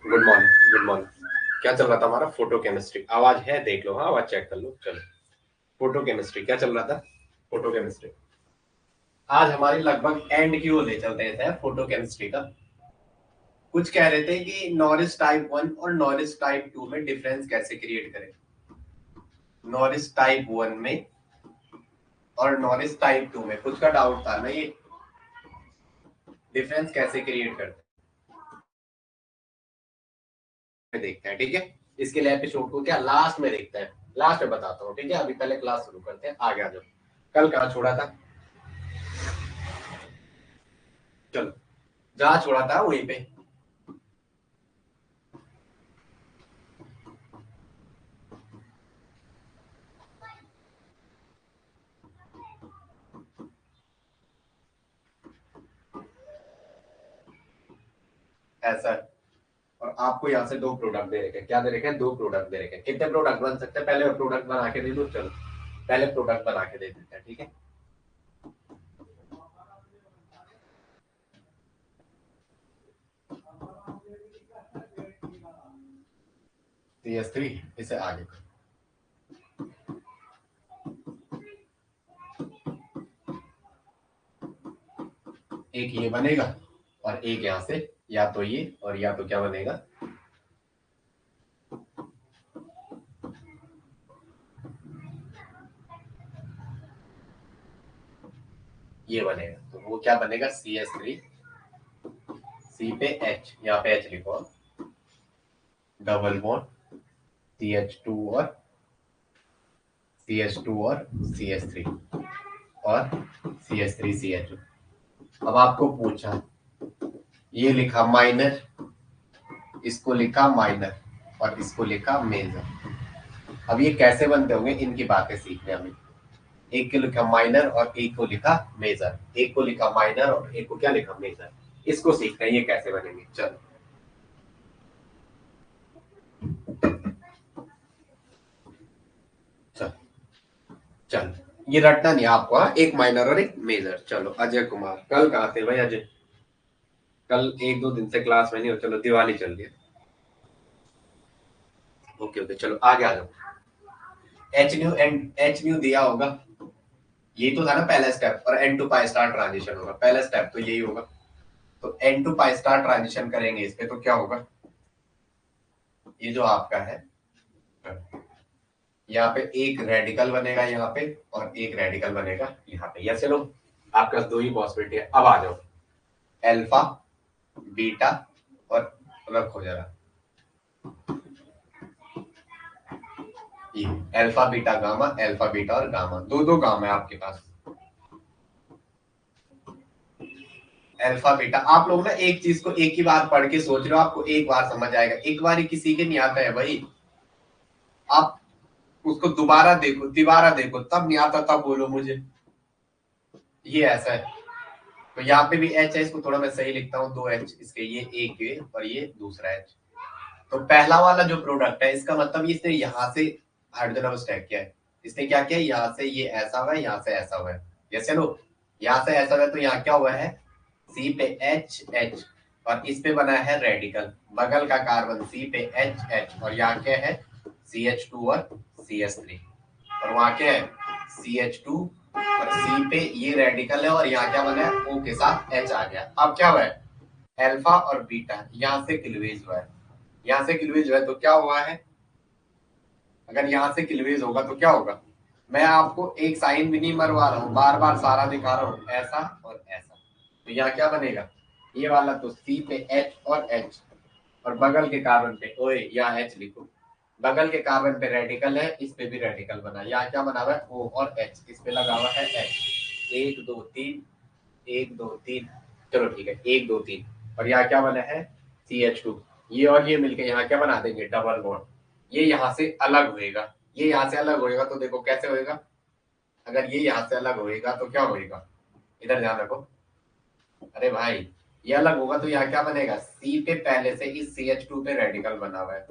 Good morning, good morning. क्या चल रहा था हमारा? Photo chemistry. आवाज है? देख लो, हाँ आवाज चेक कर लो। चलो, फोटो केमिस्ट्री क्या चल रहा था? फोटो केमिस्ट्री आज हमारी लगभग एंड की ओर ले चलते हैं फोटो केमिस्ट्री का। कुछ कह रहे थे कि नॉरिस टाइप 1 और नॉरिस टाइप 2 में डिफरेंस कैसे क्रिएट करें। नॉरिस टाइप 1 में और नॉरिस टाइप 2 में कुछ का डाउट था ना, ये डिफरेंस कैसे क्रिएट करते हैं देखते हैं, ठीक है। इसके लिए एपिसोड को क्या लास्ट में देखते हैं, लास्ट में बताता हूँ, ठीक है। अभी पहले क्लास शुरू करते हैं, आगे आ जाओ। कल कहाँ छोड़ा था? चलो, जहां छोड़ा था वहीं पे। ऐसा है। और आपको यहाँ से दो प्रोडक्ट दे रखे हैं। क्या दे रखे हैं? दो प्रोडक्ट दे रखे हैं। कितने प्रोडक्ट बन सकते हैं? पहले प्रोडक्ट बना के दे दो। चलो, पहले प्रोडक्ट बना के दे देते हैं, ठीक है। CS3 इसे आगे करो। एक ये बनेगा और एक यहाँ से, या तो ये और या तो क्या बनेगा, ये बनेगा। तो वो क्या बनेगा? CS3, सी पे H, यहाँ पे H लिखो, डबल बॉन्ड CH2 और CH2 और CS3 और CH3CH2। अब आपको पूछा, ये लिखा माइनर, इसको लिखा माइनर और इसको लिखा मेजर। अब ये कैसे बनते होंगे, इनकी बातें सीखने हमें। एक को लिखा माइनर और एक को लिखा मेजर, एक को लिखा माइनर और एक को क्या लिखा? मेजर। इसको सीखते हैं ये कैसे बनेंगे। चलो चलो चलो, ये रटना नहीं आपको, हाँ। एक माइनर और एक मेजर। चलो, अजय कुमार कल कहाँ थे भाई अजय? कल एक दो दिन से क्लास में नहीं हो। चलो, दिवाली चल रही है। ओके ओके, चलो आगे आ जाओ। एच न्यू दिया होगा, ये तो था ना पहला स्टेप। और n to pi star transition होगा, पहला स्टेप तो यही होगा। तो n to pi star transition करेंगे इस पे, तो क्या होगा? ये जो आपका है, यहाँ पे एक रेडिकल बनेगा यहाँ पे और एक रेडिकल बनेगा यहाँ पे। यस चलो, आपके पास दो ही पॉसिबिलिटी है। अब आ जाओ, एल्फा, बीटा और रखो जरा, ये alpha beta gamma, alpha beta और गामा, दो दो गामा है आपके पास। अल्फा बीटा, आप लोग ना एक चीज को एक ही बार पढ़ के सोच रहे हो, आपको एक बार समझ आएगा। एक बार ही किसी के नहीं आता है भाई। आप उसको दोबारा देखो तब नहीं आता, तब बोलो मुझे। ये ऐसा है। तो यहाँ पे भी एच है, इसको थोड़ा मैं सही लिखता हूँ, दो एच इसके, ये एक है और ये दूसरा एच। तो पहला वाला जो प्रोडक्ट है, इसका मतलब इसने यहाँ से हाइड्रोजन स्टैक किया है। इसने क्या किया? यहाँ से ये ऐसा हुआ है, यहाँ से ऐसा हुआ है। यस चलो, यहाँ से ऐसा हुआ है तो यहाँ क्या हुआ है? सी पे एच एच और इस पे बना है रेडिकल, बगल का कार्बन सी पे एच एच और यहाँ क्या है? CH2 और CS3। और वहां क्या है? CH2 और सी पे ये रेडिकल है और यहाँ क्या बना है? O के साथ H आ गया। अब क्या हुआ है? अल्फा और बीटा यहाँ से क्लीवेज हुआ है, यहाँ से क्लीवेज हुआ है तो क्या हुआ है? अगर यहाँ से क्लीवेज होगा तो क्या होगा? मैं आपको एक साइन भी नहीं मरवा रहा हूँ, बार बार सारा दिखा रहा हूँ, ऐसा और ऐसा। तो यहाँ क्या बनेगा? ये वाला तो सी पे एच और एच और बगल के कार्बन पे, ओए यहाँ एच लिखो, बगल के कार्बन पे रेडिकल है, इस पे भी रेडिकल बना। यहाँ क्या बना हुआ है? ओ और एच, इस पे लगा हुआ है एच। एक दो तीन, एक दो तीन, चलो ठीक है, एक दो तीन। और यहाँ क्या बना है? CH2। ये और ये मिलके यहाँ क्या बना देंगे? Double bond. ये यहाँ से अलग होएगा, ये यहाँ से अलग होएगा तो देखो कैसे होएगा। अगर ये यहाँ से अलग होएगा तो क्या होएगा? इधर ध्यान रखो। अरे भाई, ये अलग होगा तो यहाँ क्या बनेगा? सी पे पहले से ही CH2 पे रेडिकल बना हुआ है,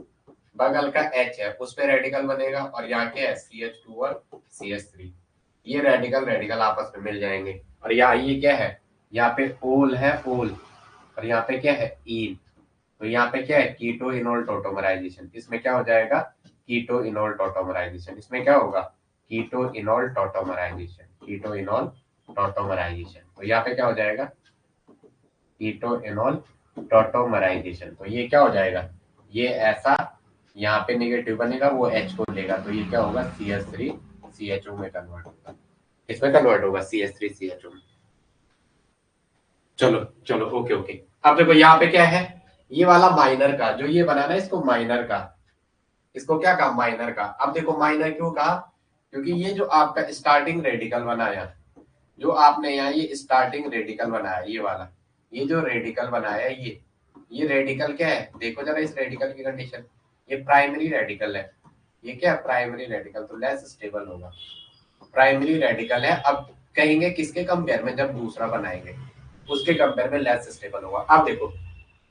बगल का H है उस पे रेडिकल बनेगा और यहाँ क्या है? CH2 और CH3। ये रेडिकल रेडिकल आपस में मिल जाएंगे। और यहाँ ये क्या है? यहाँ पे ओल है, ओल, और यहाँ पे क्या है? ईन। तो यहाँ पे क्या है, कीटो इनोल टॉटोमराइजेशन। इसमें क्या हो जाएगा, कीटो इनोल टॉटोमराइजेशन। इसमें क्या होगा, कीटो इनोल टॉटोमराइजेशन, कीटो इनोल टॉटोमराइजेशन। तो यहाँ पे क्या हो जाएगा, कीटो इनोल टॉटोमराइजेशन। तो ये क्या हो जाएगा, ये ऐसा यहाँ पे नेगेटिव बनेगा, वो H को लेगा, तो ये क्या होगा, CH3 CHO में कन्वर्ट होगा। इसमें कन्वर्ट होगा CH3 CHO में। चलो चलो, ओके ओके। अब देखो यहाँ पे क्या है, ये वाला माइनर का जो ये बना ना, इसको माइनर का, इसको क्या कहा, माइनर का। अब देखो माइनर क्यों कहा, क्योंकि ये जो आपका स्टार्टिंग रेडिकल बनाया, जो आपने यहाँ ये स्टार्टिंग रेडिकल बनाया, ये वाला, ये जो रेडिकल बनाया है, ये रेडिकल क्या है, देखो जरा इस रेडिकल की कंडीशन, ये प्राइमरी रेडिकल है। ये क्या है, प्राइमरी रेडिकल, तो लेस स्टेबल होगा। प्राइमरी रेडिकल है। अब कहेंगे किसके कंपेयर में, जब दूसरा बनाएंगे उसके कंपेयर में लेस स्टेबल होगा। अब देखो,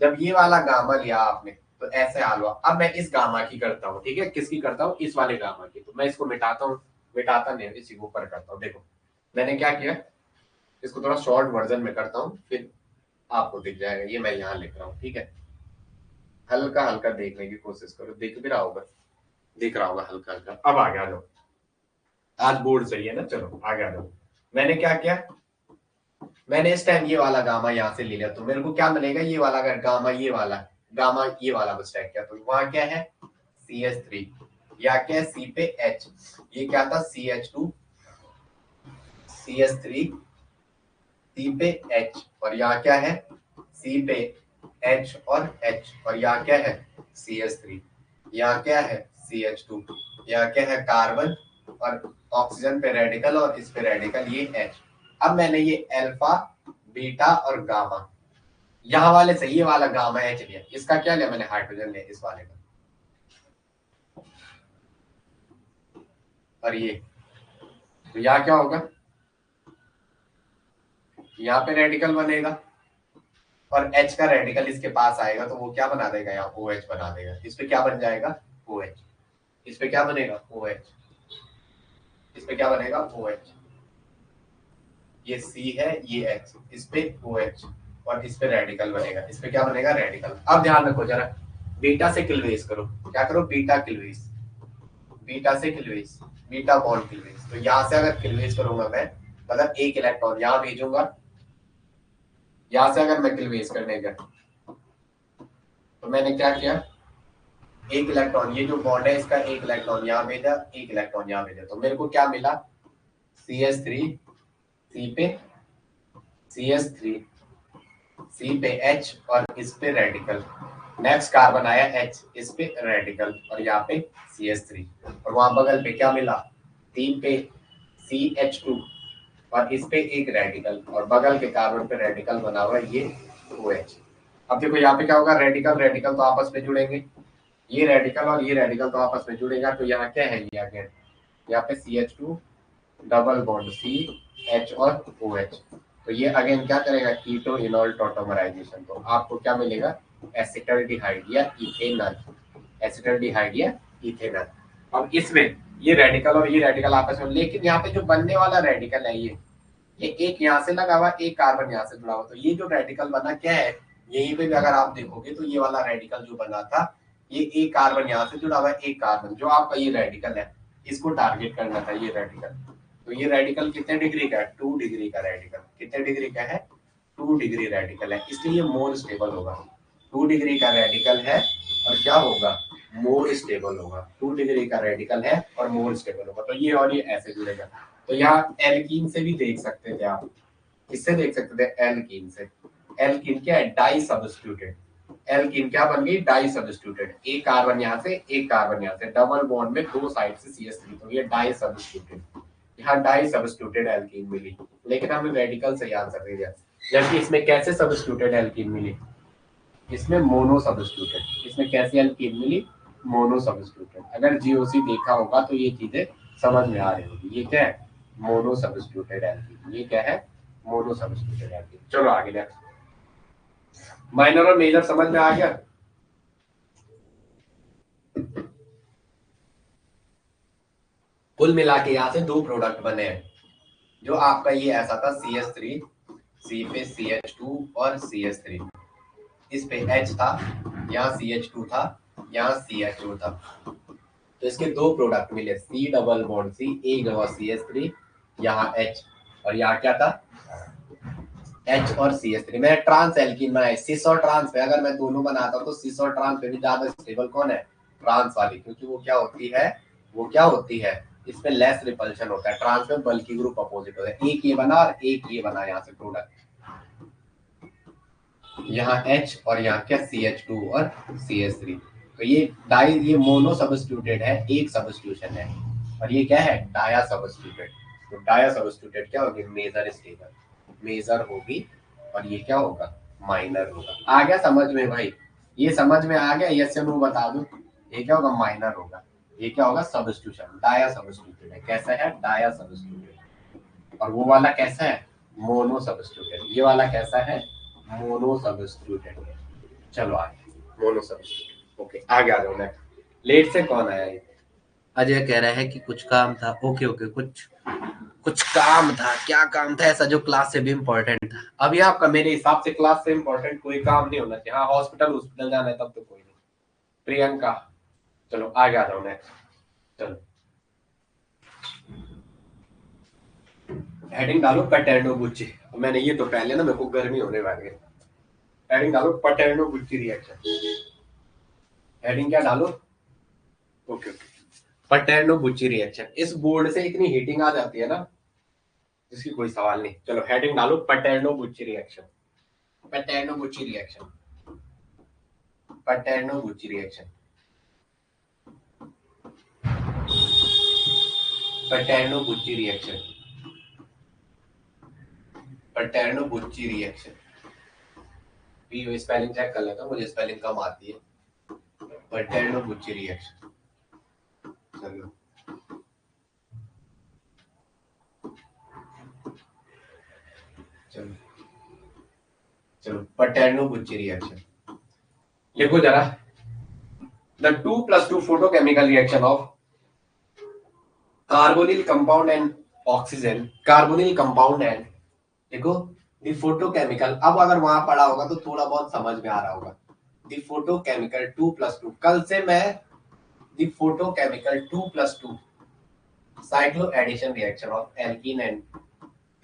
जब ये वाला गामा लिया आपने तो ऐसे हाल हुआ। अब मैं इस गामा की करता हूँ, ठीक है, किसकी करता हूँ, इस वाले गामा की। तो मैं इसको मिटाता हूँ, मिटाता नहीं, इसी को ऊपर करता हूँ। देखो मैंने क्या किया, इसको थोड़ा शॉर्ट वर्जन में करता हूँ, फिर आपको दिख जाएगा। ये मैं यहाँ लिख रहा हूँ, ठीक है, हल्का हल्का देखने की कोशिश करो, दिख भी रहा होगा, दिख रहा होगा हल्का हल्का। अब आगे आ जाओ, आज बोर्ड सही है ना, चलो आगे आ जाओ। मैंने क्या किया, मैंने इस टाइम ये वाला गामा यहाँ से ले लिया, तो मेरे को क्या मिलेगा, ये वाला, अगर गामा ये वाला बस टैग किया, तो वहां क्या है, CH3, या क्या है, C पे H, ये क्या था, CH2 CH3 C पे H, और यहाँ क्या है, C पे H और H, और यहाँ क्या है, CH3, यहाँ क्या है, CH2, यहाँ क्या है, कार्बन, और ऑक्सीजन पे रेडिकल, और इस पे रेडिकल, ये H। अब मैंने ये अल्फा बीटा और गामा, यहाँ वाले से ये वाला गामा H लिया, इसका क्या लिया मैंने, हाइड्रोजन लिया इस वाले का, और ये, तो यहाँ क्या होगा, यहाँ पे रेडिकल बनेगा, और H का रेडिकल इसके पास आएगा, तो वो क्या बना देगा, यहाँ OH बना देगा। इस पे क्या बन जाएगा, OH। इस पे क्या बनेगा, OH। इस पे क्या बनेगा, OH। ये C है, ये H, इस पे OH, और इस पे रेडिकल बनेगा। इस पे क्या बनेगा, रेडिकल। अब ध्यान रखो जरा, बीटा से किलवेस करो, क्या करो, बीटा किलवेस, बीटा से किलवेस, बीटा बॉन्ड किलवेस। तो यहाँ से अगर किलवेस करूंगा मैं, मतलब एक इलेक्ट्रॉन यहाँ भेजूंगा, यहाँ से अगर मैं किलवेस करने गया, तो मैंने क्या किया, एक इलेक्ट्रॉन, ये जो बॉन्ड है इसका एक इलेक्ट्रॉन यहाँ भेजा, एक इलेक्ट्रॉन यहाँ भेजा, तो मेरे को क्या मिला, CH3 C पे CH3 C पे H, और इस पे रेडिकल। नेक्स्ट कार्बन आया H, इस पे रेडिकल, और यहाँ पे CH3, और वहां बगल पे क्या मिला, C पे CH2, और इस पे एक रेडिकल, और बगल के कार्बन पे रेडिकल बना हुआ है, ये OH। अब देखो यहाँ पे क्या होगा, रेडिकल रेडिकल तो आपस में जुड़ेंगे, ये रेडिकल और ये रेडिकल तो आपस में जुड़ेगा, तो यहाँ क्या है, ये अगेन यहाँ पे CH2 डबल बॉन्ड CH और OH, तो ये अगेन क्या करेगा, कीटो इनोल टॉटोमराइजेशन। तो आपको क्या मिलेगा, एसिटल्डिहाइड या इथेनॉल, एसिटल्डिहाइड या इथेनॉल। अब इसमें ये रेडिकल और ये रेडिकल आपस में, लेकिन यहाँ पे जो बनने वाला रेडिकल है, ये एक यहाँ से लगा हुआ, एक कार्बन यहाँ से जुड़ा हुआ, तो ये जो रेडिकल बना क्या है, यहीं पे भी अगर आप देखोगे तो ये वाला रेडिकल जो बना था, ये एक कार्बन यहाँ से जुड़ा हुआ है, एक कार्बन जो आपका ये रेडिकल है, इसको टारगेट करना था ये रेडिकल। तो ये रेडिकल कितने डिग्री का है, 2 डिग्री का रेडिकल, कितने डिग्री का है, 2 डिग्री रेडिकल है, इसलिए ये मोर स्टेबल होगा। 2 डिग्री का रेडिकल है और क्या होगा, मोर स्टेबल होगा। 2 डिग्री का रेडिकल है और मोर स्टेबल होगा, तो ये और ये ऐसे जुड़ेगा। तो यहाँ एल्कीन से भी देख सकते थे आप, किससे देख सकते थे, एल्कीन से। एल्कीन क्या है, डाई सब्स्टिट्यूटेड। एल्कीन क्या बन गई, डाई सब्स्टिट्यूटेड, एक कार्बन यहाँ से एक कार्बन यहाँ से, डबल बॉन्ड में दो साइड से CH3, तो ये डाई सब्स्टिट्यूटेड, यहाँ डाई सब्स्टिट्यूटेड एल्कीन मिली। लेकिन हमें रेडिकल से आंसर दे दिया, जबकि इसमें कैसे सब्स्टिट्यूटेड एल्कीन मिली, इसमें मोनो सब्स्टिट्यूटेड। इसमें कैसी एल्कीन मिली, मोनो सब्स्टिट्यूटेड। अगर जीओसी देखा होगा तो ये चीजें समझ में आ रही होगी। ये क्या है, मोनो सब्स्टिट्यूटेड एल्कीन, ये क्या है, मोनो सब्स्टिट्यूटेड एल्कीन। चलो आगे नेक्स्ट, माइनर और मेजर समझ में आ गया। कुल मिला के यहाँ से दो प्रोडक्ट बने हैं। जो आपका ये ऐसा था CH3, C पे CH2 और CH3, इस पे H था, यहाँ CH2 था, यहाँ CH2 था, तो इसके दो प्रोडक्ट मिले, C डबल बॉन्ड C, एक जगह CH3, यहाँ H, और यहाँ क्या था H और CH3। मैंने ट्रांस एल्कीन बनाई, सिस और ट्रांस पे अगर मैं दोनों बनाता हूँ तो सिस और ट्रांस पे भी ज्यादा स्टेबल कौन है, ट्रांस वाली, क्योंकि वो क्या होती है इसमें लेस रिपल्शन होता है, ट्रांस में बल्कि ग्रुप अपोजिट होता है। एक ये बना और एक ये बना, यहाँ से प्रोडक्ट, यहाँ H और यहाँ क्या CH2 और CH3, तो ये मोनो सब्स्टिट्यूटेड है, एक सब्स्टिट्यूशन है, और ये क्या है डाया सब्स्टिट्यूटेड। तो डाया सब्स्टिट्यूटेड क्या होगी, मेजर स्टेबल, मेजर होगी, और ये क्या होगा, माइनर होगा। आ गया समझ में भाई, ये समझ में आ गया, यस या नो बता दो। ये क्या होगा, माइनर होगा, ये क्या होगा, सब्स्टिट्यूशन, डाया सब्स्टिट्यूटेड है। कैसा है, डाया सब्स्टिट्यूटेड। और वो वाला कैसा है, मोनो सब्स्टिट्यूटेड। ये वाला कैसा है, मोनो सब्स्टिट्यूटेड। चलो आगे, मोनो सब्स्टिट्यूटेड। ओके आगे आ जाओ नेक्स्ट। लेट से कौन आया ये, अजय कह रहा है कि कुछ काम था। ओके कुछ काम था, क्या काम था ऐसा जो क्लास से भी इम्पोर्टेंट था? अभी आपका मेरे हिसाब से क्लास से इम्पोर्टेंट कोई काम नहीं होना चाहिए। हाँ हॉस्पिटल जाना है तब तो कोई नहीं। प्रियंका, चलो आगे आ जाओ नेक्स्ट। चलो हेडिंग डालो पैटर्नो बुच्ची। मैंने ये तो पहले ना, मेरे को गर्मी होने वाली है। हेडिंग डालो पैटर्नो बुच्ची रिएक्शन। हेडिंग क्या डालो, ओके पैटर्नो बुच्ची रिएक्शन। इस बोर्ड से इतनी हीटिंग आ जाती है ना, जिसकी कोई सवाल नहीं। चलो हेडिंग डालो पैटर्नो बुच्ची रिएक्शन। पैटर्नो बुच्ची रिएक्शन, पैटर्नो बुच्ची रिएक्शन, पैटर्नो बुच्ची रिएक्शन, पैटर्नो बुच्ची रिएक्शन। भी स्पेलिंग चेक कर लेता हूँ, मुझे स्पेलिंग कम आती है। पैटर्नो बुच्ची रिएक्शन, चलो चलो चलो पैटर्नो बुच्ची रिएक्शन लिखो जरा। The 2+2 photochemical reaction of carbonyl compound and oxygen, carbonyl compound and देखो द फोटोकेमिकल। अब अगर वहां पढ़ा होगा तो थोड़ा बहुत समझ में आ रहा होगा। द फोटोकेमिकल 2+2, कल से मैं the photochemical 2+2 cycloaddition reaction of alkene and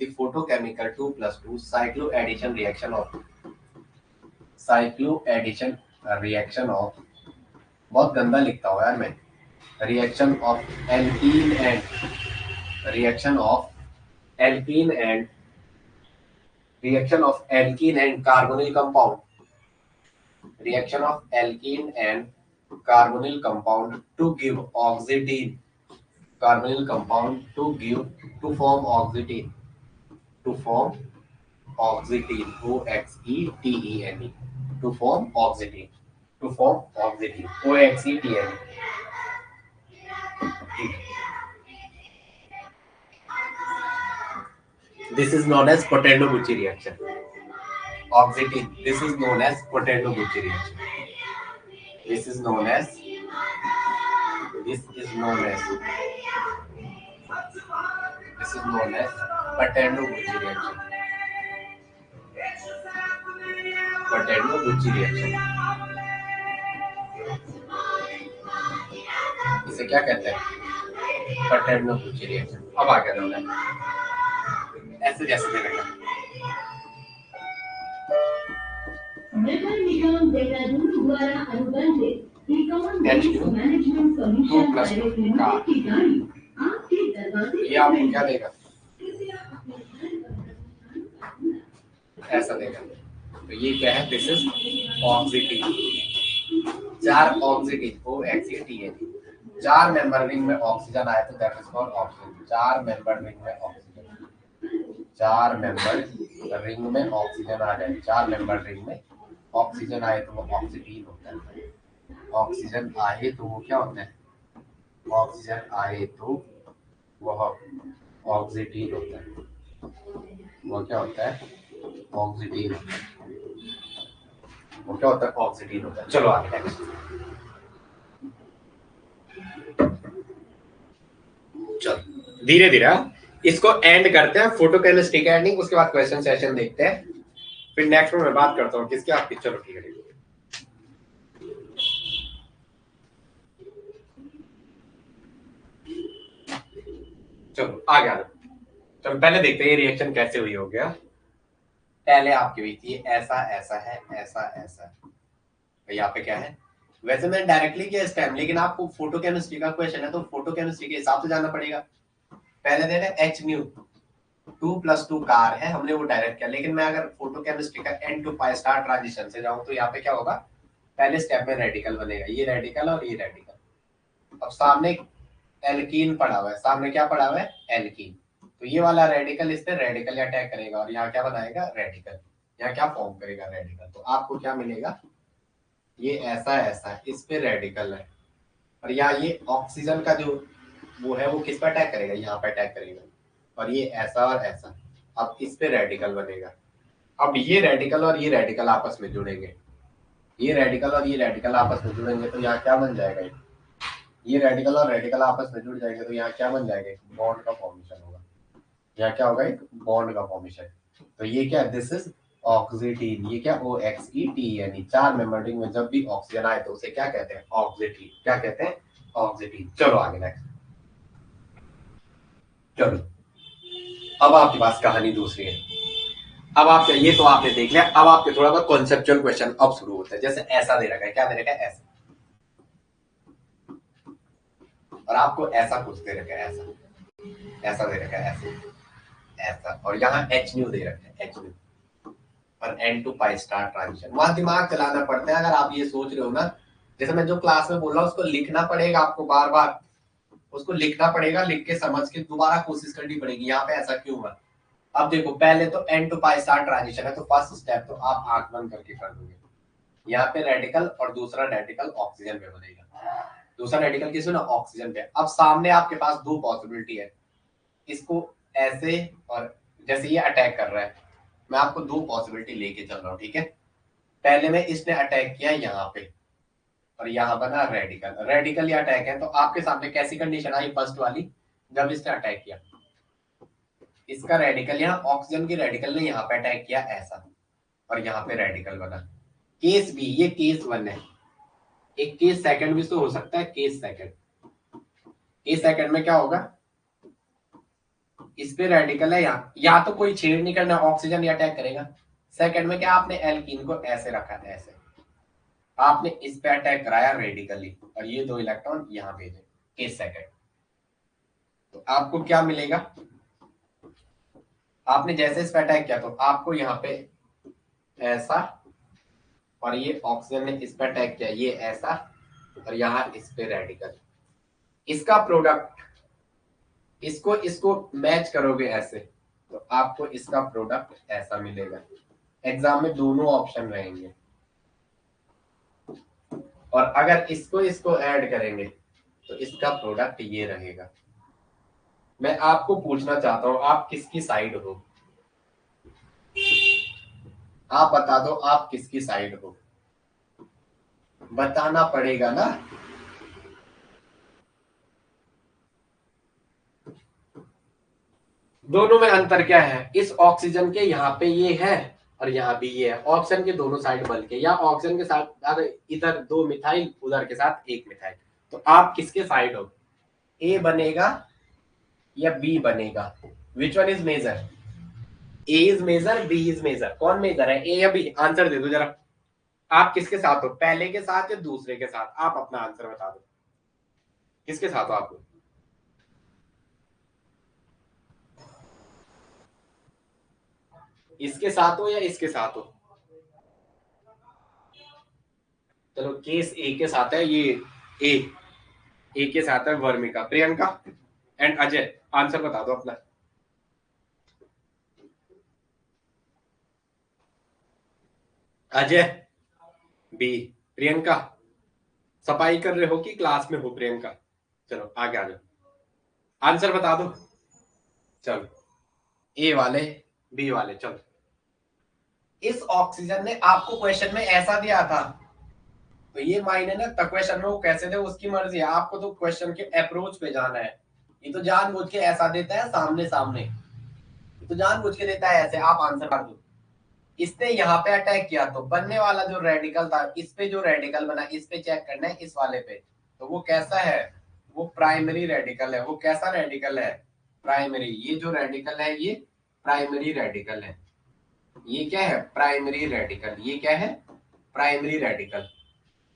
the photochemical 2+2 cycloaddition reaction of बहुत गंदा लिखता हूँ यार मैं, reaction of alkene and carbonyl compound, reaction of alkene and carbonyl compound to give oxidine, carbonyl compound to form oxidine, OXETENE, to form oxidine, OXETENE. This is known as Potendo-Bucci reaction. Oxidine. This is known as Potendo-Bucci reaction. This is known as Potendo-Bucci reaction. Potendo-Bucci reaction. इसे क्या कहते हैं, Potendo-Bucci reaction। अब आगे जाओ, ऐसे जैसे देखेगा नगर निगम देहरादून द्वारा अनुबंधित ये आपको क्या देगा, ऐसा देगा। तो ये क्या है, this is oxetane. 4 oxetane, OXETANE, 4 member ring में ऑक्सीजन आया तो that is called oxygen. 4 member ring में ऑक्सीजन, 4 मेंबर रिंग में ऑक्सीजन आ जाए, 4 मेंबर रिंग में ऑक्सीजन आए तो वो ऑक्सीटीन होता है। ऑक्सीजन आए तो वो क्या होता है, ऑक्सीजन आए तो वह ऑक्सीटीन होता है। वो क्या होता है, ऑक्सीटीन होता है। वो क्या होता है, ऑक्सीटीन होता है। चलो आगे नेक्स्ट। चलो धीरे धीरे इसको एंड करते हैं, फोटोकेमिस्ट्री का एंडिंग, उसके बाद क्वेश्चन सेशन देखते हैं, फिर नेक्स्ट में मैं बात करता हूँ किसके आपकी। चलो ठीक है। चलो आगे आ जाओ। चलो पहले देखते हैं ये रिएक्शन कैसे हुई हो गया। पहले आपकी हुई थी ऐसा ऐसा है, ऐसा ऐसा है, तो यहाँ पे क्या है, वैसे मैंने डायरेक्टली किया इस टाइम, लेकिन आपको फोटो केमिस्ट्री का क्वेश्चन है तो फोटो केमिस्ट्री के हिसाब से जाना पड़ेगा। पहले दे रहे एच न्यू 2+2 कार है, हमने वो डायरेक्ट किया, लेकिन मैं अगर फोटो केमिस्ट्री का N2 स्टार ट्रांजिशन से जाऊं तो यहाँ पे क्या होगा, पहले स्टेप में रेडिकल बनेगा, ये रेडिकल और ये रेडिकल। अब सामने एल्कीन पड़ा हुआ है, सामने क्या पड़ा हुआ है, एल्कीन, तो ये वाला रेडिकल इस पे रेडिकल अटैक करेगा और यहाँ क्या बनाएगा, रेडिकल, यहाँ क्या फॉर्म करेगा, रेडिकल। तो आपको क्या मिलेगा, ये ऐसा ऐसा है, इस पे रेडिकल है, और यहाँ ये ऑक्सीजन का जो वो है वो किस पे अटैक करेगा, यहाँ पे अटैक करेगा, और ये ऐसा और ऐसा, अब इस पे रेडिकल बनेगा। अब ये रेडिकल और ये रेडिकल आपस में जुड़ेंगे, ये रेडिकल और ये रेडिकल आपस में जुड़ेंगे तो यहाँ क्या बन जाएगा, ये रेडिकल और रेडिकल आपस में जुड़ जाएंगे तो यहाँ क्या बन जाएगा, एक बॉन्ड का फॉर्मेशन होगा, यहाँ क्या होगा, एक बॉन्ड का फॉर्मेशन। तो ये क्या, दिस इज ऑक्सीटीन, ये क्या, OXETN, 4 मेंबर रिंग में जब भी ऑक्सीजन आए तो उसे क्या कहते हैं, ऑक्सीटीन, क्या कहते हैं, ऑक्सीटीन। चलो आगे नेक्स्ट। चलो अब आपके पास कहानी दूसरी है। अब आप ये तो आपने देख लिया, अब आपके थोड़ा बहुत कॉन्सेप्चुअल क्वेश्चन अब शुरू होते हैं। जैसे ऐसा दे रखा है, क्या दे रखा है, ऐसा, और आपको ऐसा कुछ दे रखा है, ऐसा ऐसा दे रखा है, ऐसा ऐसा, और यहाँ एच न्यू दे रखा है, एच न्यू और N2 स्टार ट्रांजिशन। वहां दिमाग चलाना पड़ता है, अगर आप ये सोच रहे हो ना, जैसे मैं जो क्लास में बोल रहा हूँ उसको लिखना पड़ेगा आपको, बार बार उसको लिखना पड़ेगा, लिख के समझ के दोबारा कोशिश करनी पड़ेगी, यहाँ पे ऐसा क्यों हुआ। अब देखो पहले तो N2 स्टार ट्रांजिशन है, तो फर्स्ट स्टेप तो आप आंख बंद करके कर दोगे, यहाँ पे रेडिकल और दूसरा रेडिकल ऑक्सीजन पे बनेगा, दूसरा रेडिकल किस में ना, ऑक्सीजन पे। अब सामने आपके पास दो पॉसिबिलिटी है, इसको ऐसे, और जैसे ये अटैक कर रहा है, मैं आपको दो पॉसिबिलिटी लेके चल रहा हूँ, ठीक है। पहले में इसने अटैक किया यहाँ पे, और यहाँ बना रेडिकल, रेडिकल या अटैक है, तो आपके सामने कैसी कंडीशन आई, फर्स्ट वाली, जब इसने अटैक किया, इसका रेडिकल यहाँ, ऑक्सीजन की रेडिकल ने यहाँ पे अटैक किया ऐसा, और यहाँ पे रेडिकल बना। केस बी, ये केस 1 है, एक केस सेकंड भी तो हो सकता है, केस सेकंड, केस सेकंड में क्या होगा, इस पे रेडिकल है यहाँ, या तो कोई छेड़ नहीं करना, ऑक्सीजन ही अटैक करेगा। सेकंड में क्या, आपने एल्कीन को ऐसे रखा है, ऐसे, आपने इस पे अटैक कराया रेडिकली, और ये दो इलेक्ट्रॉन यहाँ भेजे, केस सेकंड। तो आपको क्या मिलेगा, आपने जैसे इस पे अटैक किया तो आपको यहाँ पे ऐसा, और ये ऑक्सीजन ने इस पे अटैक किया, ये ऐसा, और यहाँ इस पे रेडिकल, इसका प्रोडक्ट, इसको इसको मैच करोगे ऐसे, तो आपको इसका प्रोडक्ट ऐसा मिलेगा। एग्जाम में दोनों ऑप्शन रहेंगे, और अगर इसको इसको ऐड करेंगे तो इसका प्रोडक्ट ये रहेगा। मैं आपको पूछना चाहता हूं, आप किसकी साइड हो, आप बता दो, आप किसकी साइड हो, बताना पड़ेगा ना। दोनों में अंतर क्या है, इस ऑक्सीजन के यहाँ पे ये है और यहाँ भी ये है, ऑक्सीजन के दोनों साइड बल के, या ऑक्सीजन के साथ अगर इधर 2 मिथाइल, उधर के साथ 1 मिथाइल, तो आप किसके साइड हो, ए बनेगा या बी बनेगा, which one is major, A is major, B is major, कौन मेजर है, ए या बी, आंसर दे दो जरा, आप किसके साथ हो, पहले के साथ या दूसरे के साथ, आप अपना आंसर बता दो, किसके साथ हो आप, इसके साथ हो या इसके साथ हो। चलो केस ए के साथ है, ये ए, ए के साथ है वर्मिका, प्रियंका एंड अजय, आंसर बता दो अपना। अजय बी, प्रियंका सफाई कर रहे हो कि क्लास में हो प्रियंका, चलो आगे आ जाओ, आंसर बता दो। चलो ए वाले, बी वाले, चलो। इस ऑक्सीजन ने आपको क्वेश्चन में ऐसा दिया था, तो ये मायने ना तक क्वेश्चन में वो कैसे दे उसकी मर्जी है, आपको तो क्वेश्चन के अप्रोच पे जाना है। ये तो जानबूझ के ऐसा देता है सामने सामने, ये तो जानबूझ के देता है ऐसे, आप आंसर कर दो। इसने यहाँ पे अटैक किया तो बनने वाला जो रेडिकल था, इस पे जो रेडिकल बना, इस पे चेक करना है, इस वाले पे, तो वो कैसा है, वो प्राइमरी रेडिकल है, वो कैसा रेडिकल है, प्राइमरी, ये जो रेडिकल है ये प्राइमरी रेडिकल है। ये क्या है? Primary radical. ये क्या है? Primary radical.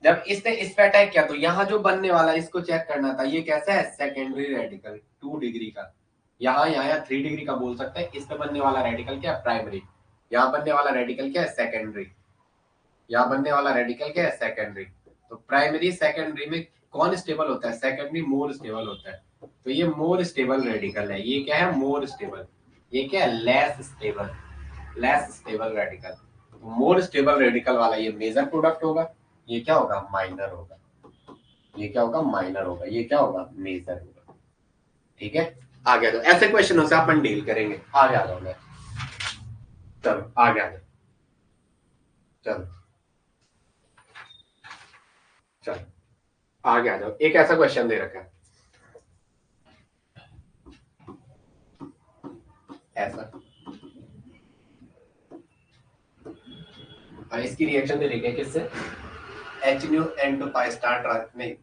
जब इसने इस पे अटैक किया तो यहाँ जो बनने वाला है इसको चेक करना था, ये कैसा है? सेकेंडरी रेडिकल 2 डिग्री का। यहाँ 3 डिग्री का बोल सकते हैं। इस पे बनने वाला रेडिकल क्या है? प्राइमरी। यहाँ बनने वाला रेडिकल क्या है? सेकेंडरी। यहाँ बनने वाला रेडिकल क्या है? सेकेंडरी। तो प्राइमरी सेकेंडरी में कौन स्टेबल होता है? सेकेंडरी मोर स्टेबल होता है। तो ये मोर स्टेबल रेडिकल है। ये क्या है? More stable. ये क्या है? Less stable. Less stable radical. More stable radical वाला ये मेजर प्रोडक्ट होगा। ये क्या होगा? माइनर होगा। ये क्या होगा? माइनर होगा। ये क्या होगा? मेजर होगा। ठीक है, आगे आ जाओ। ऐसे क्वेश्चनों से अपन डील करेंगे। आगे आ जाओ। मैं चलो आगे आ जाओ। चलो चलो आगे आ जाओ। एक ऐसा क्वेश्चन दे रखा है ऐसा, और इसकी रिएक्शन दे रखी है किससे? HNO N2 नहीं,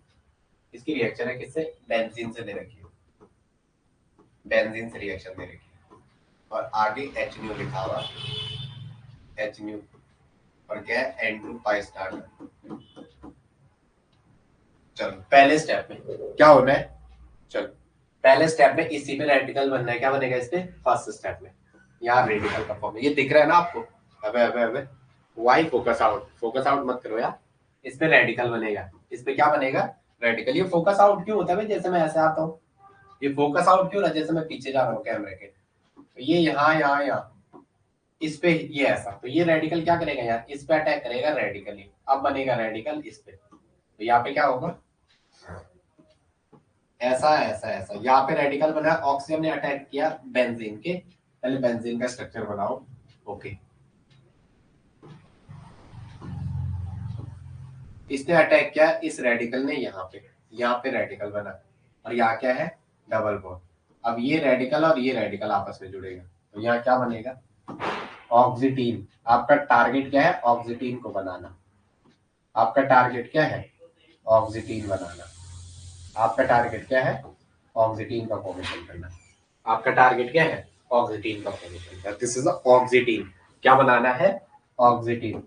इसकी रिएक्शन है किससे? बेंजीन से दे रखी है। बेंजीन से रिएक्शन दे रखी है और आगे HNO लिखा हुआ। HNO और क्या है? N2 चलो पहले स्टेप में क्या होना है? चलो पहले स्टेप में इसी में रेडिकल बनना है। क्या बनेगा इसमें? फर्स्ट स्टेप में यहाँ रेडिकल का फॉर्म ये दिख रहा है ना आपको? अबे वाई फोकस आउट मत करो यार। इस पे रेडिकल बनेगा। इस पे क्या बनेगा? रेडिकल। ये फोकस आउट क्यों होता है? जैसे मैं ऐसे आता हूँ, ये फोकस आउट क्यों ना? जैसे मैं पीछे जा रहा हूँ कैमरे के, तो ये यहाँ इस पे ये ऐसा, तो ये रेडिकल क्या करेगा यार? इस पे अटैक करेगा रेडिकली। अब बनेगा रेडिकल इस पे, तो यहाँ पे क्या होगा? ऐसा ऐसा ऐसा। यहाँ पे रेडिकल बना, ऑक्सीजन ने अटैक किया बेंजीन के। पहले बेंजीन का स्ट्रक्चर बनाओ। ओके, इसने अटैक किया इस रेडिकल ने यहाँ पे रेडिकल बना और यहाँ क्या है? Double bond. अब ये रेडिकल और ये रेडिकल आपस में जुड़ेगा, तो यहाँ क्या बनेगा? ऑक्सीटीन। आपका टारगेट क्या है? ऑक्सीटीन को बनाना। आपका टारगेट क्या है? ऑक्सीटीन बनाना। आपका टारगेट क्या है? ऑक्सीटीन का फॉर्मेशन करना। आपका टारगेट क्या है? ऑक्सीटीन का फॉर्मेशन करना। This is oxetane. क्या बनाना है? ऑक्सीटीन।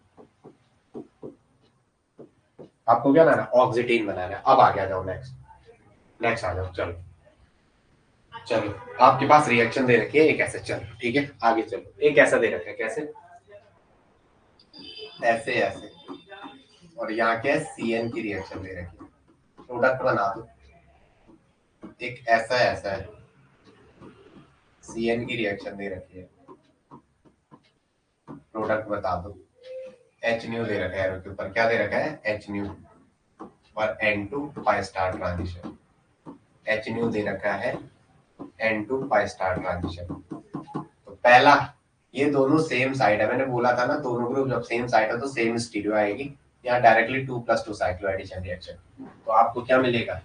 आपको क्या बनाना? ऑक्सीटीन बनाना है। अब आगे आ जाओ। नेक्स्ट आ जाओ। चलो चलो, आपके पास रिएक्शन दे रखी है एक ऐसे। चलो ठीक है, आगे चलो। एक ऐसा दे रखा है, कैसे? ऐसे ऐसे। और यहाँ क्या है? CN की रिएक्शन दे रखी है। प्रोडक्ट बना दो। एक ऐसा ऐसा है, CN की रिएक्शन दे रखी है। प्रोडक्ट बता दो। HNO दे रखा है एरो के ऊपर। क्या दे रखा है? HNO और N2 पाई स्टार ट्रांजिशन। HNO दे रखा है N2 पाई स्टार ट्रांजिशन। तो पहला, ये दोनों सेम साइड है। मैंने बोला था ना, दोनों ग्रुप जब सेम साइड है तो सेम स्टीरियो आएगी। यहाँ डायरेक्टली 2+2 साइक्लोएडिशन रिएक्शन। तो आपको क्या मिलेगा?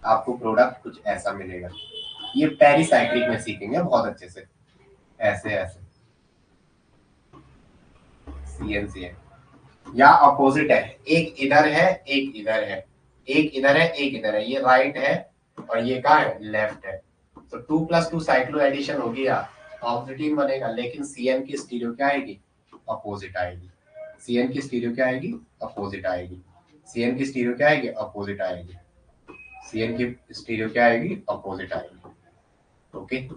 आपको प्रोडक्ट कुछ ऐसा मिलेगा। ये पेरिसाइक्लिक में सीखेंगे बहुत अच्छे से। ऐसे ऐसे CN या अपोजिट है। एक इधर है, एक इधर है। एक इधर है, एक इधर है। ये राइट है और ये कहाँ है? लेफ्ट है। तो 2+2 साइक्लो एडिशन होगी या ऑक्सीटीन बनेगा, लेकिन CN की स्टीरियो क्या आएगी? अपोजिट आएगी। CN की स्टीरियो क्या आएगी? अपोजिट आएगी। CN की स्टीरियो क्या आएगी? अपोजिट आएगी। CN की स्टीरियो क्या आएगी? अपोजिट आएगी। ओके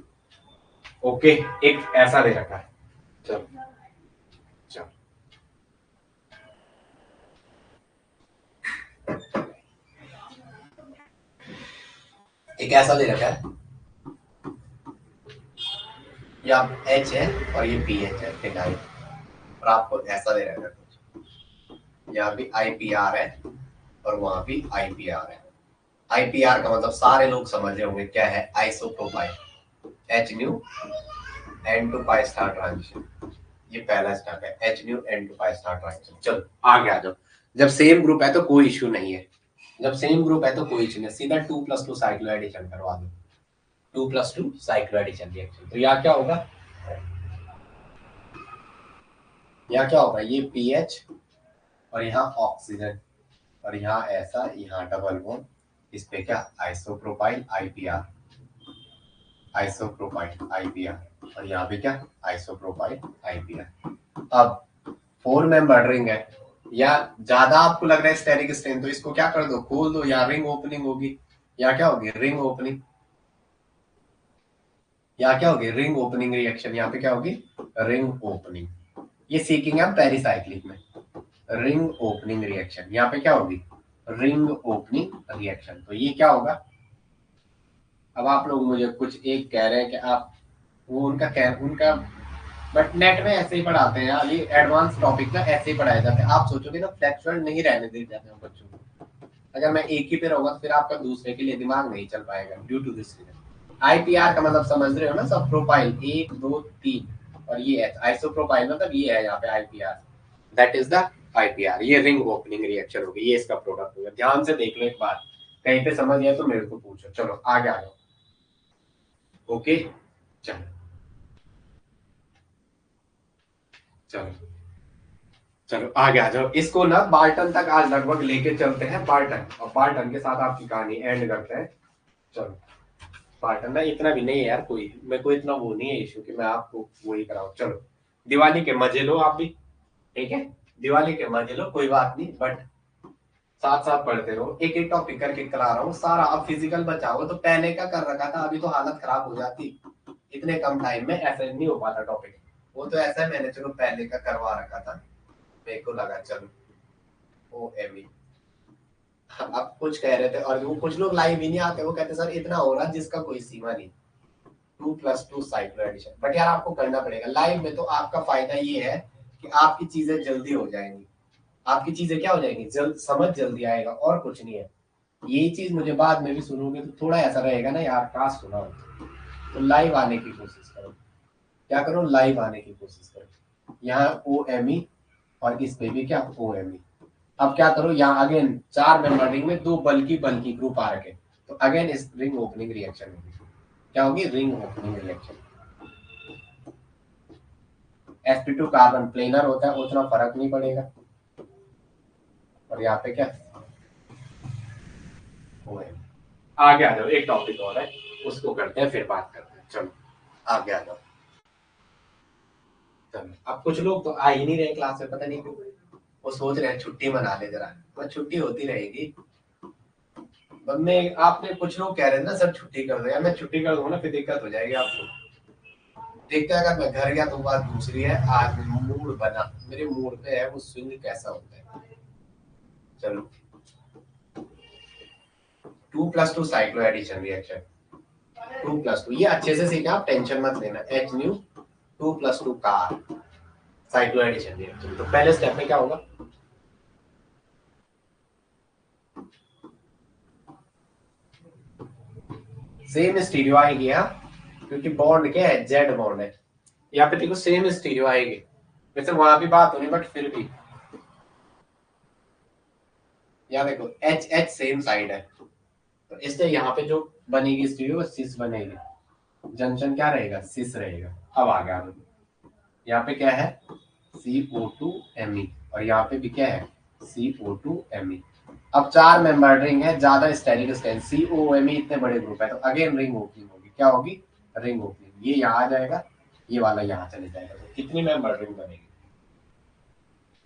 ओके, एक ऐसा दे रखा है। चलो चलो, एक ऐसा दे रखा है। यहाँ H है और ये PH है, फिनाइल। और आपको ऐसा दे रखा है, यहाँ भी IPR है और वहां भी IPR है। IPR का मतलब सारे लोग समझ रहे होंगे क्या है? आइसोप्रोपाइल। HNO N2 पाई स्टार ट्रांजिशन। ये पहला स्टेप है, HNO N2 पाई स्टार ट्रांजिशन। चलो आगे आ जाओ। जब सेम ग्रुप है तो कोई इश्यू नहीं है। जब सेम ग्रुप है तो कोई इश्यू नहीं, सीधा 2+2 साइक्लो एडिशन करवा दो। 2+2 साइक्लो एडिशन रिएक्शन। तो यहाँ क्या होगा? यहाँ क्या होगा? ये PH और यहाँ ऑक्सीजन और यहाँ ऐसा, यहाँ डबल बॉन्ड। इस पे क्या? Isopropyl IPR। आइसोप्रोपाइल IPR, और यहाँ पे क्या आइसोप्रोपाइल IPR। अब 4 मेंबर रिंग है, या ज्यादा आपको लग रहा है स्टेरिक स्ट्रेन, तो इसको क्या कर दो, खोल दो, या रिंग ओपनिंग होगी, या क्या होगी रिंग ओपनिंग, या क्या होगी रिंग ओपनिंग रिएक्शन, यहाँ पे क्या होगी रिंग ओपनिंग। ये सीखेंगे हम पेरिसाइक्लिक में, रिंग ओपनिंग रिएक्शन, यहाँ पे क्या होगी रिंग ओपनिंग रिएक्शन। तो ये क्या होगा, अब आप लोग मुझे कुछ एक कह रहे हैं कि आप वो उनका बट नेट में ऐसे ही पढ़ाते हैं यार, ये एडवांस टॉपिक ना ऐसे ही पढ़ाया जाता है। आप सोचोगे ना फ्लेक्चुअल नहीं रहने दे जाते हैं बच्चों को, अगर मैं एक ही पे रहूंगा तो फिर आपका दूसरे के लिए दिमाग नहीं चल पाएगा due to this reason. IPR का मतलब समझ रहे हो ना सब, प्रोपाइल 1 2 3, और ये है आइसोप्रोपाइल, मतलब ये है यहाँ पे IPR, that is the IPR। ये रिंग ओपनिंग रिएक्शन होगी, ये इसका प्रोडक्ट होगा। ध्यान से देख लो एक बार, कहीं पे समझ गया तो मेरे को पूछो। चलो आगे आ जाओ। ओके चलो चलो चलो आगे आ जाओ। इसको ना बाल्टन तक आज लगभग लेके चलते हैं, बाल्टन, और बाल्टन के साथ आपकी कहानी एंड करते हैं। चलो बाल्टन ना इतना भी नहीं है यार, कोई मेरे को इतना वो नहीं है इशू कि मैं आपको वही कराऊं। चलो दिवाली के मजे लो आप भी, ठीक है, दिवाली के मजे लो, कोई बात नहीं, बट साथ साथ पढ़ते रहो, एक एक टॉपिक करके करा रहा हूँ सारा। अब फिजिकल बचाओ तो पहले का कर रखा था, अभी तो हालत खराब हो जाती, इतने कम टाइम में ऐसे नहीं हो पाता टॉपिक। वो तो ऐसा है, मैंने चलो पहले का करवा रखा था, मेरे को लगा चलो OME। आप कुछ कह रहे थे, और वो कुछ लोग लाइव ही नहीं आते, वो कहते सर इतना हो रहा जिसका कोई सीमा नहीं, 2+2 साइक्लो एडिशन। बट यार आपको करना पड़ेगा लाइव में, तो आपका फायदा ये है कि आपकी चीजें जल्दी हो जाएंगी, आपकी चीजें क्या हो जाएंगी जल्द, समझ जल्दी आएगा, और कुछ नहीं है। यही चीज मुझे बाद में भी सुनोगे तो थोड़ा ऐसा रहेगा ना यार, काश सुना हो। तो लाइव आने की कोशिश करो, क्या करो लाइव आने की कोशिश करो। यहाँ OME, और इस पे भी क्या OME। अब क्या करो, यहाँ अगेन 4 मेंबर रिंग में 2 बल्कि बल्कि ग्रुप आ रखे, तो अगेन इस रिंग ओपनिंग रिएक्शन होगी, क्या होगी ring opening reaction. sp2 carbon planar होता है, उतना फर्क नहीं पड़ेगा, और यहाँ पे क्या OME। आगे आ जाओ, एक टॉपिक और है उसको करते हैं, फिर बात करते हैं। चलो आगे आ जाओ। चलो अब कुछ लोग तो आ ही नहीं रहे क्लास में, पता नहीं क्यों, वो सोच रहे हैं छुट्टी मना ले जरा, बस छुट्टी होती रहेगी। मैं आपने कुछ लोग कह रहे थे ना सर छुट्टी कर दो, यार मैं छुट्टी कर दूंगा ना फिर दिक्कत हो जाएगी आपको। देखते हैं, अगर मैं घर गया तो बात दूसरी है, आज मूड बना, मेरे मूड पे है वो स्विंग कैसा होता है। चलो 2+2 साइक्लो एडिशन रिएक्शन, 2+2 ये अच्छे से सीखा, आप टेंशन मत लेना। HNu 2+2 car cycloaddition reaction. तो पहले स्टेप में क्या होगा, सेम स्टीरियो आएगी, हाँ क्योंकि बॉन्ड क्या है जेड बॉन्ड है, यहाँ पे देखो सेम स्टीरियो आएगी, वैसे वहां भी बात होनी बट फिर भी यहाँ देखो H सेम साइड है, तो इसलिए यहाँ पे जो बनेगी स्टीरियो सिस बनेगी, जंक्शन क्या रहेगा सिस रहेगा। अब आ गया, यहाँ पे क्या है CO2Me, और यहाँ पे भी क्या है CO2Me। अब 4 मेंबर रिंग है, ज्यादा स्टेरिक स्ट्रेन, COMe इतने बड़े ग्रुप है, तो अगेन रिंग ओपनिंग होगी, क्या होगी रिंग ओपनिंग। ये यहाँ आ जाएगा, ये वाला यहाँ चले जाएगा, तो कितनी मेंबर रिंग बनेगी,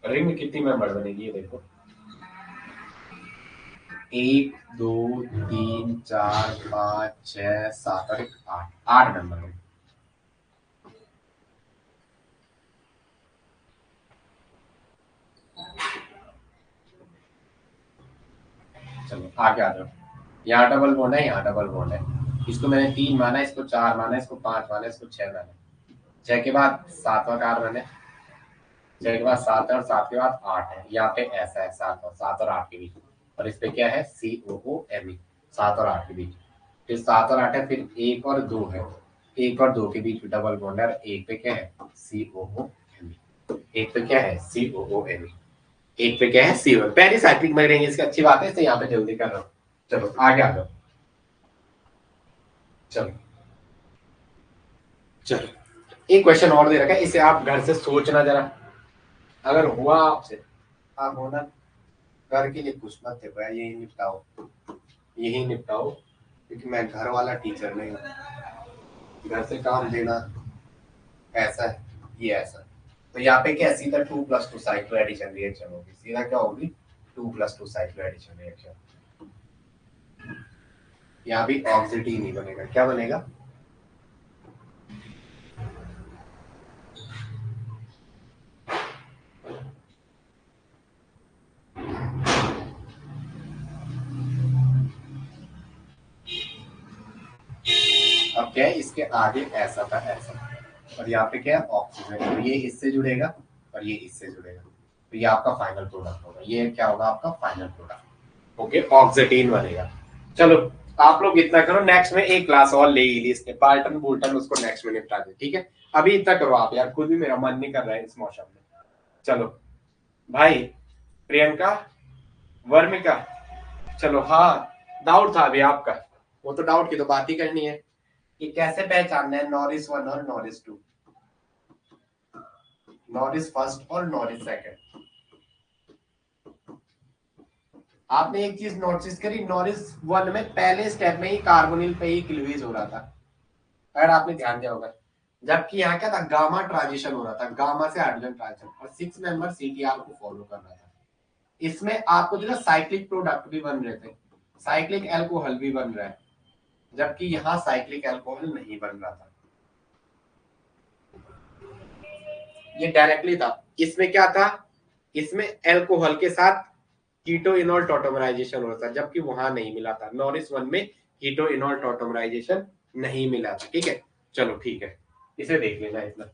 रिंग में कितनी मेंबर बनेगी ये देखो, 1 2 3 4 5 6 7 और 8, 8 मेंबर बनेगी। चलो आगे आ जाओ, यहाँ डबल बॉन्ड है, यहाँ डबल बॉन्ड है, इसको मैंने 3 माना, इसको 4 माना, इसको 5 माना, इसको 6 माना, 6 के बाद 7वां कार्बन है, 6 के बाद 7 है, और 7 के बाद 8 है, यहाँ पे ऐसा है 7 और 8 के बीच, और इस पे क्या है COOMe, 7 और 8 के बीच, फिर 7 और 8 है, फिर 1 और 2 है, 1 और 2 के बीच डबल बॉन्ड है, और एक पे क्या है COOMe, एक पे क्या है COOMe, एक पे क्या है CO। पहली साइक्लिक में रहेंगे, इसकी अच्छी बात है, इससे यहाँ पे जल्दी कर रहा हूँ। चलो आगे आ जाओ। चलो चलो एक क्वेश्चन और दे रखा है, इसे आप घर से सोचना जरा, अगर हुआ आपसे, आप होना घर के लिए कुछ मत देखो यार, यही निपटाओ, यही निपटाओ, क्योंकि मैं घर वाला टीचर नहीं हूँ। घर से काम देना ऐसा है, ये ऐसा। तो यहाँ पे क्या सीधा 2+2 साइक्लो एडिशन रिएक्शन होगी, सीधा क्या होगी 2+2 साइक्लो एडिशन रिएक्शन। यहाँ भी ऑक्सीजन नहीं बनेगा, क्या बनेगा अब क्या है इसके आगे ऐसा था ऐसा, और यहाँ पे क्या है ऑक्सीजन, तो ये इससे जुड़ेगा और ये इससे जुड़ेगा, तो ये आपका फाइनल प्रोडक्ट होगा, ये क्या होगा आपका फाइनल प्रोडक्ट। ओके ऑक्सीजन बनेगा। चलो आप लोग इतना करो, नेक्स्ट में एक क्लास और ले ली इसने, पार्टन बुल्टन उसको नेक्स्ट में निपटा दे, ठीक है। अभी इतना करो आप यार, खुद भी मेरा मन नहीं कर रहा है इस मौसम में। चलो भाई प्रियंका वर्मिका, चलो हाँ डाउट था अभी आपका, वो तो डाउट की तो बात ही करनी है कि कैसे पहचानना है नॉरिस 1 और नॉरिस 2, नॉरिस फर्स्ट और नॉरिस सेकंड। आपने एक चीज नोटिस करी, नॉरिस 1 में पहले स्टेप में ही कार्बोनिल पे ही क्लीवेज हो रहा था, अगर आपने ध्यान दिया होगा, जबकि यहाँ क्या था गामा ट्रांजिशन हो रहा था, गामा से हाइड्रोजन ट्रांजिशन, और 6 मेंबर सीटीआर को फॉलो कर रहा था। इसमें आपको जो ना साइक्लिक प्रोडक्ट भी बन रहे थे, साइक्लिक एल्कोहल भी बन रहा है, जबकि यहाँ साइक्लिक एल्कोहल नहीं बन रहा था, ये डायरेक्टली था। इसमें क्या था, इसमें एल्कोहल के साथ कीटो इनॉल टॉटोमराइजेशन हो रहा था, जबकि वहां नहीं मिला था, नॉरिस 1 में कीटो इनॉल टॉटोमराइजेशन नहीं मिला था, ठीक है। चलो ठीक है, इसे देख लेना इतना।